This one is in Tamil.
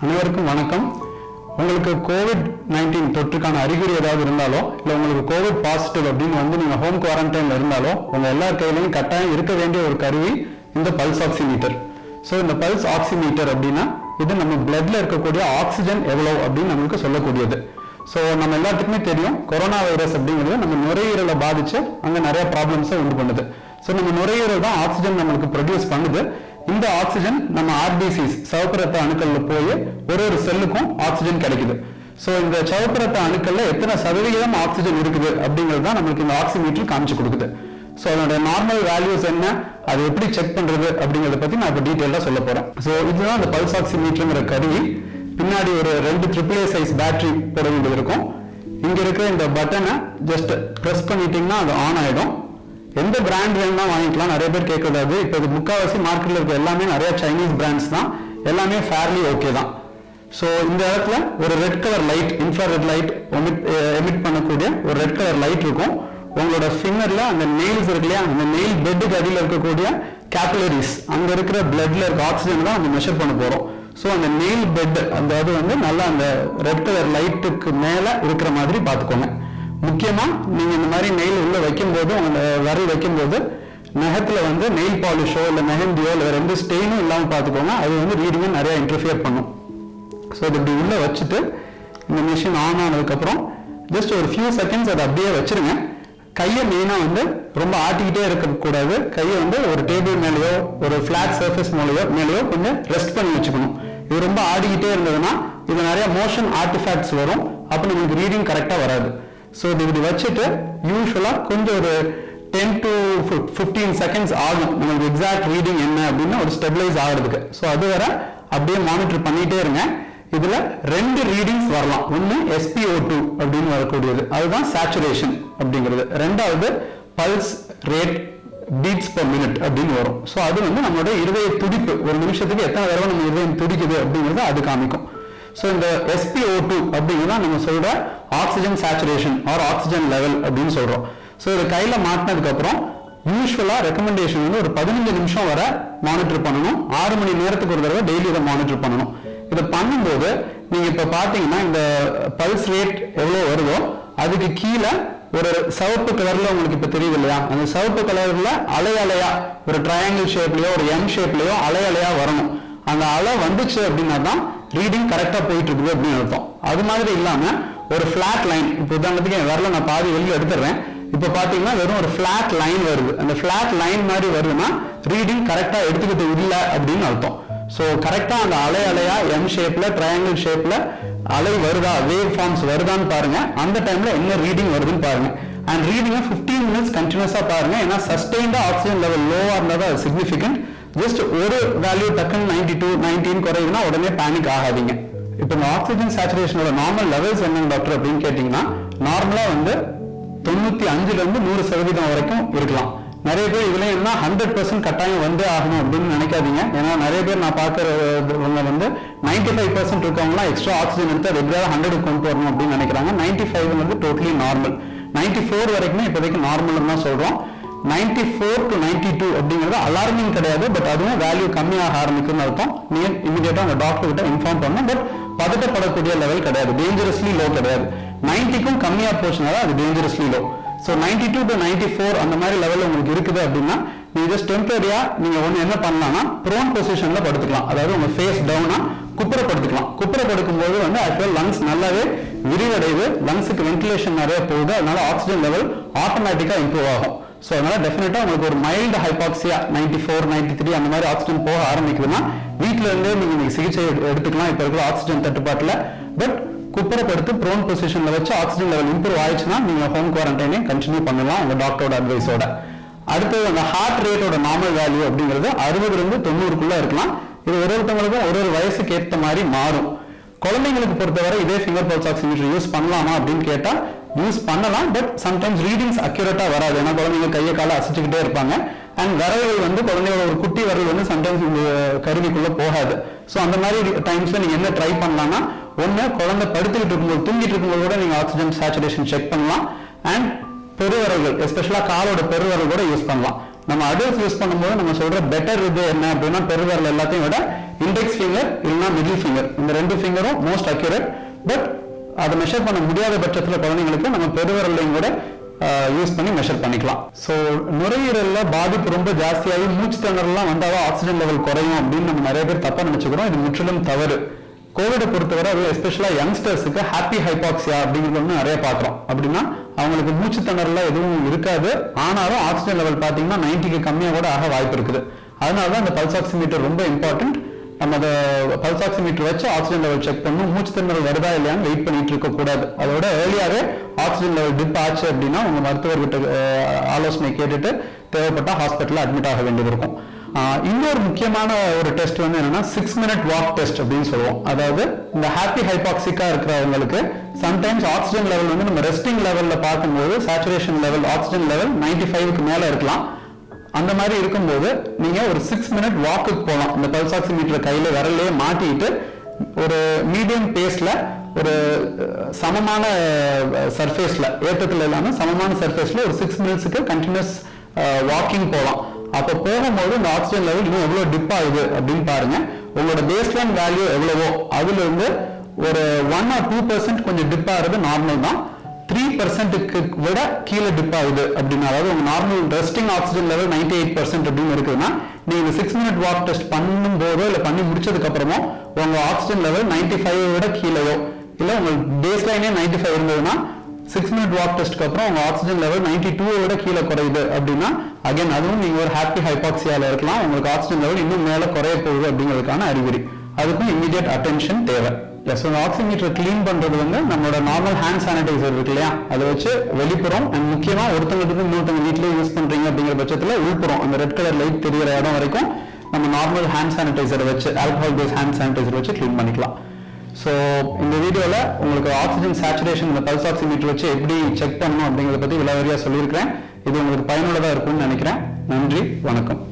அனைவருக்கும் வணக்கம். உங்களுக்கு கோவிட்-19 தொற்றுக்கான அறிகுறி ஏதாவது இருந்தாலோ இல்லை உங்களுக்கு கோவிட் பாசிட்டிவ் அப்படின்னு வந்து நீங்கள் ஹோம் குவாரண்டைனில் இருந்தாலோ உங்கள் எல்லார் கையிலையும் கட்டாயம் இருக்க வேண்டிய ஒரு கருவி இந்த பல்ஸ் ஆக்சிமீட்டர். ஸோ இந்த பல்ஸ் ஆக்சிமீட்டர் அப்படின்னா இது நம்ம பிளட்ல இருக்கக்கூடிய ஆக்சிஜன் எவ்வளோ அப்படின்னு நம்மளுக்கு சொல்லக்கூடியது. ஸோ நம்ம எல்லாத்துக்குமே தெரியும் கொரோனா வைரஸ் அப்படிங்கிறது நம்ம நுரையீரலை பாதிச்சு அங்கே நிறைய ப்ராப்ளம்ஸை உண்டு பண்ணுது. ஸோ நம்ம நுரையீரல் தான் ஆக்சிஜன் நம்மளுக்கு ப்ரொடியூஸ் பண்ணுது. இந்த ஆக்சிஜன் நம்ம ஆர்பிசிஸ் சிவப்பு ரத்த அணுக்கள்ல போய் ஒரு செல்லுக்கும் ஆக்சிஜன் கிடைக்குது. ஸோ இந்த சிவப்பு ரத்த அணுக்கள்ல எத்தனை சதவிகிதம் ஆக்சிஜன் இருக்குது அப்படிங்கிறது தான் நம்மளுக்கு இந்த ஆக்சிமீட்டர் காமிச்சு கொடுக்குது. ஸோ அதோட நார்மல் வேல்யூஸ் என்ன, அதை எப்படி செக் பண்றது அப்படிங்கிறத பத்தி நான் இப்போ டீட்டெயிலாக சொல்ல போறேன். ஸோ இதுதான் இந்த பல்ஸ் ஆக்சிமீட்டருங்கிற கருவி. பின்னாடி ஒரு 2 AAA சைஸ் பேட்டரி போட வேண்டியது இருக்கும். இங்க இருக்கிற இந்த பட்டனை ஜஸ்ட் ப்ரெஸ் பண்ணிட்டீங்கன்னா அது ஆன் ஆயிடும். எந்த பிராண்ட் வேணும்னா வாங்கிக்கலாம். நிறைய பேர் கேட்கறது இப்போ இது முக்கால்வாசி மார்க்கெட்ல இருக்க எல்லாமே நிறைய சைனீஸ் பிராண்ட்ஸ் தான், எல்லாமே ஃபேர்லி ஓகே தான். ஸோ இந்த இடத்துல ஒரு red colour light, infrared light emit பண்ணக்கூடிய ஒரு ரெட் கலர் லைட் இருக்கும். உங்களோட ஃபிங்கர்ல அந்த நெயில்ஸ் இருக்கு இல்லையா, அந்த நெயில் பெட்டுக்கு அடியில் இருக்கக்கூடிய கேபிலரிஸ், அங்க இருக்கிற பிளட்ல இருக்க ஆக்சிஜன் தான் நம்ம மெஷர் பண்ண போறோம். ஸோ அந்த நெயில் பெட் அந்த அது வந்து நல்லா அந்த ரெட் கலர் லைட்டுக்கு மேல இருக்கிற மாதிரி பார்த்துக்கோங்க. முக்கியமா நீங்க இந்த மாதிரி நெயில் உள்ள வைக்கும் போது, உங்க விரல் வைக்கும் போது நகத்துல வந்து நெயில் பாலிஷோ இல்லை மெஹந்தியோ இல்லை ரெண்டு ஸ்டெயினும் இல்லாமல் பார்த்துக்கோங்க. அது வந்து ரீடிங்கை நிறைய இன்டர்ஃபியர் பண்ணும். ஸோ இது இப்படி உள்ள வச்சுட்டு இந்த மிஷின் ஆன் ஆனதுக்கப்புறம் ஜஸ்ட் ஒரு ஃபியூ செகண்ட்ஸ் அதை அப்படியே வச்சிருங்க. கையை மெயினாக வந்து ரொம்ப ஆட்டிக்கிட்டே இருக்கக்கூடாது. கையை வந்து ஒரு டேபிள் மேலேயோ ஒரு ஃபிளாட் சர்ஃபேஸ் மேலேயோ கொஞ்சம் ரெஸ்ட் பண்ணி வச்சுக்கணும். இது ரொம்ப ஆடிக்கிட்டே இருந்ததுன்னா இது நிறைய மோஷன் ஆர்டிஃபேக்ட்ஸ் வரும். அப்போ நமக்கு ரீடிங் கரெக்டாக வராது. ஸோ இது இப்படி வச்சுட்டு யூஸ்வலாக கொஞ்சம் ஒரு 10 to 15 செகண்ட்ஸ் ஆகும் நமக்கு எக்ஸாக்ட் ரீடிங் என்ன அப்படின்னு ஒரு ஸ்டெபிலைஸ் ஆகிறதுக்கு. ஸோ அது வர அப்படியே மானிட்டர் பண்ணிட்டே இருங்க. இதுல 2 ரீடிங்ஸ் வரலாம். ஒன்று SpO2 அப்படின்னு வரக்கூடியது, அதுதான் சேச்சுரேஷன் அப்படிங்கிறது. ரெண்டாவது pulse rate beats per minute அப்படின்னு வரும். ஸோ அது வந்து நம்மளோட இருதய துடிப்பு, ஒரு நிமிஷத்துக்கு எத்தனை தடவை நம்ம இருதயம் துடிக்குது அப்படிங்கிறது அது காமிக்கும். ஸோ இந்த SpO2 அப்படிங்கிறத நம்ம சொல்ற oxygen saturation or oxygen level அப்படின்னு சொல்றோம். ஸோ இது கையில மாட்டினதுக்கு அப்புறம் யூஸ்வலா ரெக்கமெண்டேஷன் வந்து ஒரு 15 நிமிஷம் வரை மானிட்டர் பண்ணணும். 6 மணி நேரத்துக்கு ஒரு தடவை டெய்லி இதை மானிட்டர் பண்ணணும். இதை பண்ணும்போது நீங்க இப்ப பாத்தீங்கன்னா இந்த பல்ஸ் ரேட் எவ்வளவு வருதோ அதுக்கு கீழே ஒரு சிவப்பு கலர்ல உங்களுக்கு இப்ப தெரியுது இல்லையா, அந்த சிவப்பு கலர்ல அலையா ஒரு ட்ரையாங்கிள் ஷேப்லயோ ஒரு M ஷேப்லயோ அலையா வரணும். அந்த அலை வந்துச்சு அப்படின்னா தான் ரீடிங் கரெக்டா போயிட்டு இருக்குது அப்படின்னு அர்த்தம். அது மாதிரி இல்லாம ஒரு பிளாட் லைன், இப்போ உதாரணத்துக்கு என் வரல நான் பாதி வெளியே எடுத்துடுறேன். இப்ப பாத்தீங்கன்னா வெறும் ஒரு பிளாட் லைன் வருது. அந்த பிளாட் லைன் மாதிரி வருதுன்னா ரீடிங் கரெக்டா எடுத்துக்கிட்டு இல்லை அப்படின்னு அர்த்தம். ஸோ கரெக்டா அந்த அலையா M ஷேப்ல ட்ரையாங்கிள் ஷேப்ல அலை வருதா, வேவ் ஃபார்ம்ஸ் வருதான்னு பாருங்க. அந்த டைம்ல என்ன ரீடிங் வருதுன்னு பாருங்க. அண்ட் ரீடிங்கை 15 மினிட்ஸ் கண்டினியூஸா பாருங்க. ஏன்னா சஸ்டெயின்டா ஆக்சிஜன் லெவல் லோவா இருந்தா அது சிக்னிஃபிகன்ட். ஜஸ்ட் ஒரு வேல்யூ டக்குன்னு 92, 19 குறையுதுன்னா உடனே பேனிக் ஆகாதீங்க. இப்போ இந்த ஆக்சிஜன் சேச்சுரேஷனோட நார்மல் லெவல்ஸ் என்னங்க டாக்டர் அப்படின்னு கேட்டீங்கன்னா நார்மலா வந்து 95ல இருந்து 100% வரைக்கும் இருக்கலாம். நிறைய பேர் இதுல என்ன 100% கட்டாயம் வந்தே ஆகணும் அப்படின்னு நினைக்காதீங்க. ஏன்னா நிறைய பேர் நான் பார்க்கறவங்க வந்து 95% இருக்கவங்களாம் எக்ஸ்ட்ரா ஆக்சிஜன் எடுத்து ரெகுலரா 100 கொண்டு வரணும் அப்படின்னு நினைக்கிறாங்க. 95 வந்து டோட்டலி நார்மல். 94 வரைக்குமே இப்போதைக்கு நார்மல் தான் சொல்றோம். 94 to 92 அப்படிங்கிறது அலார்மிங் கிடையாது. பட் அதுவும் வேல்யூ கம்மியாக ஆரம்பிக்கும்னு அர்த்தம். நீங்க இமிடியேட்டா உங்க டாக்டர் கிட்ட இன்ஃபார்ம் பண்ணணும். பட் பதட்டப்படக்கூடிய லெவல் கிடையாது, டேஞ்சரஸ்லி லோ கிடையாது. 90க்கும் கம்மியா போச்சுனால அது டேஞ்சரஸ்லி லோ. ஸோ 92 to 94 அந்த மாதிரி லெவல் உங்களுக்கு இருக்குது அப்படின்னா நீங்க ஜஸ்ட் டெம்பரரியா நீங்க ஒன்று என்ன பண்ணலாம்னா ப்ரோன் பொசிஷன்ல படுத்துக்கலாம். அதாவது உங்க ஃபேஸ் டவுனா குப்புற படுத்துக்கலாம். குப்புற படுக்கும் போது வந்து ஆக்சுவல் லங்ஸ் நல்லாவே விரிவடைவு, லங்ஸுக்கு வென்டிலேஷன் நிறைய போகுது. அதனால ஆக்சிஜன் லெவல் ஆட்டோமேட்டிக்கா இம்ப்ரூவ் ஆகும். ஸோ அதனால டெஃபினட்டா உங்களுக்கு ஒரு மைல்டு ஹைபாக்சியா 94, 93 அந்த மாதிரி ஆக்சிஜன் போக ஆரம்பிக்குதுன்னா வீட்டில இருந்தே நீங்க சிகிச்சை எடுத்துக்கலாம் இப்போ இருக்கிற ஆக்சிஜன் தட்டுப்பாட்டுல. பட் குப்புறப்படுத்து ப்ரோன் பொசிஷன்ல வச்சு ஆக்சிஜன் லெவல் இம்ப்ரூவ் ஆயிடுச்சுன்னா நீங்க ஹோம் குவாரண்டைனே கண்டினியூ பண்ணலாம் உங்க டாக்டரோட அட்வைஸோட. அடுத்தது அந்த ஹார்ட் ரேட்டோட நார்மல் வேல்யூ அப்படிங்கிறது 60 இருந்து 90க்குள்ள இருக்கலாம். இது ஒருத்தவங்களுக்கும் ஒரு வயசுக்கு ஏற்ற மாதிரி மாறும். குழந்தைங்களுக்கு பொறுத்தவரை இதே ஃபிங்கர் பல்ஸ் ஆக்சிமீட்டர் யூஸ் பண்ணலாமா அப்படின்னு கேட்டா யூஸ் பண்ணலாம். பட் சம்டைம்ஸ் ரீடிங்ஸ் அக்யூரேட்டா வராது. ஏன்னா குழந்தைங்க கையை காலை அசைச்சுக்கிட்டே இருப்பாங்க. அண்ட் விரல்கள் வந்து குழந்தையோட ஒரு குட்டி விரல் வந்து சம்டைம்ஸ் இந்த கருவிக்குள்ள போகாது. ஸோ அந்த மாதிரி டைம்ஸ்ல நீங்க என்ன ட்ரை பண்ணலாம்னா, ஒன்று குழந்தை படுத்துக்கிட்டு இருக்கும்போது தூங்கிட்டு இருக்கும்போது கூட நீங்க ஆக்சிஜன் சேச்சுரேஷன் செக் பண்ணலாம். அண்ட் பெருவரல்கள் எஸ்பெஷலா காலோட பெருவரல் கூட யூஸ் பண்ணலாம். நம்ம அடல்ட்ஸ் யூஸ் பண்ணும்போது நம்ம சொல்ற பெட்டர் இது என்ன அப்படின்னா பெருவிரல் எல்லாத்தையும் விட இண்டெக்ஸ் ஃபிங்கர் இல்லைன்னா மிடில் ஃபிங்கர், இந்த 2 ஃபிங்கரும் மோஸ்ட் அக்யூரேட். பட் அதை மெஷர் பண்ண முடியாத பட்சத்தில் குழந்தைங்களுக்கு நம்ம பெருவிரலையும் கூட யூஸ் பண்ணி மெஷர் பண்ணிக்கலாம். ஸோ நுரையீரல்ல பாதிப்பு ரொம்ப ஜாஸ்தியாகி மூச்சு திணறலாம் வந்தாலும் ஆக்சிஜன் லெவல் குறையும் அப்படின்னு நம்ம நிறைய பேர் தப்பா நினைச்சுக்கிறோம். இது முற்றிலும் தவறு. கோவிடை பொறுத்தவரை அது எஸ்பெஷலா யங்ஸ்டர்ஸுக்கு ஹாப்பி ஹைபாக்சியா அப்படிங்கிறது வந்து நிறைய பார்க்குறோம். அப்படின்னா அவங்களுக்கு மூச்சு திணறல எதுவும் இருக்காது, ஆனாலும் ஆக்சிஜன் லெவல் பார்த்தீங்கன்னா 90க்கு கம்மியாக கூட ஆக வாய்ப்பு இருக்குது. அதனால தான் இந்த பல்சாக்சிமீட்டர் ரொம்ப இம்பார்ட்டன்ட். நம்ம அதை பல்சாக்சிமீட்டர் வச்சு ஆக்சிஜன் லெவல் செக் பண்ணணும். மூச்சு திணறல் வருதா இல்லையான்னு வெயிட் பண்ணிட்டு இருக்க கூடாது. அதோட ஏர்லியாவே ஆக்சிஜன் லெவல் டிப் ஆச்சு அப்படின்னா உங்க மருத்துவர்கிட்ட ஆலோசனை கேட்டுட்டு தேவைப்பட்ட ஹாஸ்பிட்டல் அட்மிட் ஆக வேண்டியது இருக்கும். இன்னொரு முக்கியமான ஒரு டெஸ்ட் வந்து என்னன்னா 6 minute வாக் டெஸ்ட் அப்படின்னு சொல்லுவோம். அதாவது இந்த ஹாப்பி ஹைபாக்சிக்கா இருக்கிறவங்களுக்கு சம்டைம்ஸ் ஆக்சிஜன் லெவல் வந்து நம்ம ரெஸ்டிங் லெவல்ல பார்க்கும்போது சேச்சுரேஷன் லெவல் ஆக்சிஜன் லெவல் 95க்கு மேல இருக்கலாம். அந்த மாதிரி இருக்கும்போது நீங்க ஒரு 6 minute வாக்குக்கு போகலாம். இந்த பல்சாக்சிமீட்டர் கையில விரல்லையே மாட்டிட்டு ஒரு மீடியம் பேஸ்ல ஒரு சமமான சர்ஃபேஸ்ல ஏற்றத்துல இல்லாம சமமான சர்ஃபேஸ்ல ஒரு 6 minutesக்கு கண்டினியூஸ் வாக்கிங் போகலாம். அப்போ போகும்போது இந்த ஆக்சிஜன் லெவல் இன்னும் எவ்வளவு டிப் ஆகுது அப்படின்னு பாருங்க. உங்களோட பேஸ்லைன் வேல்யூ எவ்வளவோ அதுல இருந்து ஒரு 1 or 2% கொஞ்சம் டிப் ஆகுறது நார்மல் தான். 3%க்கு விட கீழே டிப் ஆகுது அப்படின்னா, அதாவது உங்க நார்மல் ரெஸ்டிங் ஆக்சிஜன் லெவல் 98% அப்படின்னு இருக்குதுன்னா நீங்க 6 minute வாக் டெஸ்ட் பண்ணும் போதோ இல்ல பண்ணி முடிச்சதுக்கு அப்புறமோ உங்க ஆக்சிஜன் லெவல் 95 விட கீழேயோ இல்ல உங்க பேஸ்லைனே 95 இருந்ததுன்னா 6 minute வாக் டெஸ்ட்க்கு அப்புறம் உங்க ஆக்சிஜன் லெவல் 92 விட கீழே குறையுது அப்படின்னா அகைன் அதுவும் நீங்க ஒரு ஹாப்பி ஹைபாக்சியால இருக்கலாம். உங்களுக்கு ஆக்சிஜன் லெவல் இன்னும் மேல குறைய போகுது அப்படிங்கிறதுக்கான அறிகுறி. அதுக்கும் இமீடியட் அட்டென்ஷன் தேவை. ஆக்சிமீட்டர் கிளீன் பண்றது வந்து நம்மளோட நார்மல் ஹேண்ட் சானிடைசர் இருக்கு இல்லையா, அதை வச்சு வெளிப்புறம் அண்ட் முக்கியமா ஒருத்தவங்களுக்கு இன்னொருத்தவங்க வீட்லயே யூஸ் பண்றீங்க அப்படிங்கிற பட்சத்துல உள்புறம் அந்த ரெட் கலர் லைட் தெரிகிற இடம் வரைக்கும் நம்ம நார்மல் ஹேண்ட் சானிடைசரை வச்சு ஆல்கஹால் பேஸ் ஹேண்ட் சானிடைசர் வச்சு கிளீன் பண்ணிக்கலாம். ஸோ இந்த வீடியோவில் உங்களுக்கு ஆக்சிஜன் சேச்சுரேஷன் இந்த பல்ஸ் ஆக்சிமீட்டர் வச்சு எப்படி செக் பண்ணணும் அப்படிங்கிறத பற்றி விலாவரியாக சொல்லியிருக்கிறேன். இது உங்களுக்கு பயனுள்ளதாக இருக்கும்னு நினைக்கிறேன். நன்றி, வணக்கம்.